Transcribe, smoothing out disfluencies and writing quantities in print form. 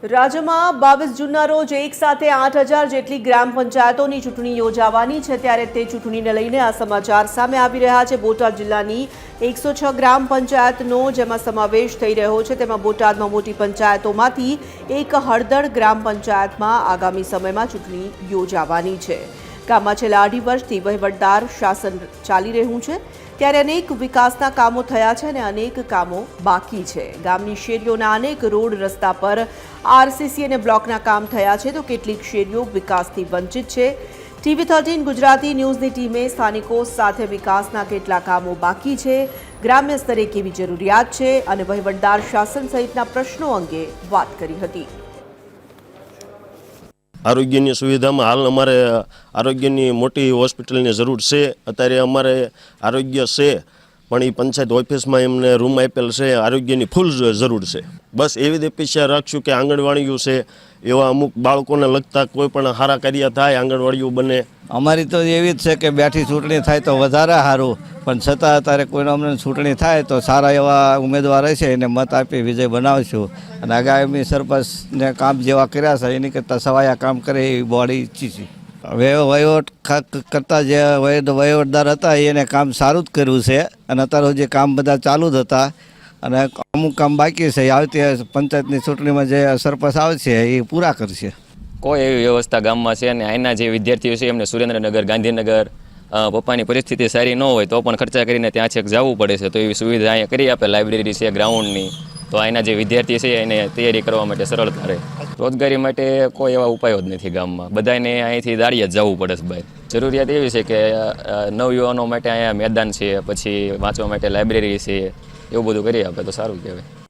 રાજ્યમાં 22 જૂનના રોજ એક સાથે 8,000 જેટલી ગ્રામ પંચાયતોની ચૂંટણી યોજાવાની છે ત્યારે તે ચૂંટણીને લઈને આ સમાચાર સામે આવી રહ્યા છે। બોટાદ જિલ્લાની 106 ગ્રામ પંચાયતનો જેમાં સમાવેશ થઈ રહ્યો છે તેમાં બોટાદમાં મોટી પંચાયતોમાંથી એક હળદળ ગ્રામ પંચાયતમાં આગામી સમયમાં ચૂંટણી યોજાવાની છે। ગામમાં છેલ્લા 2.5 વર્ષથી વહીવટદાર શાસન ચાલી રહ્યું છે ત્યારે અનેક વિકાસના કામો થયા છે અને અનેક કામો બાકી છે। ગામની શેરીઓના અનેક રોડ રસ્તા પર આરસીસી અને બ્લોકના કામ થયા છે તો કેટલીક શેરીઓ વિકાસથી વંચિત છે। TV13 ગુજરાતી ન્યૂઝની ટીમે સ્થાનિકો સાથે વિકાસના કેટલા કામો બાકી છે, ગ્રામ્ય સ્તરે કેવી જરૂરિયાત છે અને વહીવટદાર શાસન સહિતના પ્રશ્નો અંગે વાત કરી હતી। આરોગ્યની સુવિધામાં હાલ અમારે આરોગ્યની મોટી હોસ્પિટલની જરૂર છે। અત્યારે અમારે આરોગ્ય છે પણ એ પંચાયત ઓફિસમાં એમને રૂમ આપેલ છે, આરોગ્યની ફૂલ જરૂર છે। બસ એવી જ અપેક્ષા રાખશું કે આંગણવાડીઓ છે એવા અમુક બાળકોને લગતા કોઈ પણ સારા કાર્ય થાય, આંગણવાડીઓ બને। અમારી તો એવી જ છે કે બેઠી ચૂંટણી થાય તો વધારે સારું, પણ છતાં અત્યારે કોઈને અમને ચૂંટણી થાય તો સારા એવા ઉમેદવાર હશે એને મત આપી વિજય બનાવશું અને આગામી સરપંચને કામ જેવા કર્યા છે એની કરતાં સવાયા કામ કરે એવી બોડી ઈચ્છી છે। વહીવટ કરતા જે વહીવટદાર હતા એને કામ સારું જ કર્યું છે અને અત્યારે જે કામ બધા ચાલુ જ હતા અને અમુક કામ બાકી છે, આવતી પંચાયતની ચૂંટણીમાં જે સરપંચ આવશે એ પૂરા કરશે। કોઈ એવી વ્યવસ્થા ગામમાં છે અને અહીંના જે વિદ્યાર્થીઓ છે એમને સુરેન્દ્રનગર, ગાંધીનગર પપ્પાની પરિસ્થિતિ સારી ન હોય તો પણ ખર્ચા કરીને ત્યાં છેક જવું પડે છે, તો એવી સુવિધા અહીંયા કરી આપે, લાઇબ્રેરી છે ગ્રાઉન્ડની, તો અહીંના જે વિદ્યાર્થી છે એને તૈયારી કરવા માટે સરળતા રહે। રોજગારી માટે કોઈ એવા ઉપાયો જ નથી ગામમાં, બધાને અહીંથી દાળીએ જ જવું પડે છે બહાર। જરૂરિયાત એવી છે કે નવયુવાનો માટે અહીંયા મેદાન છે, પછી વાંચવા માટે લાઇબ્રેરી છે, એવું બધું કરી આપે તો સારું કહેવાય।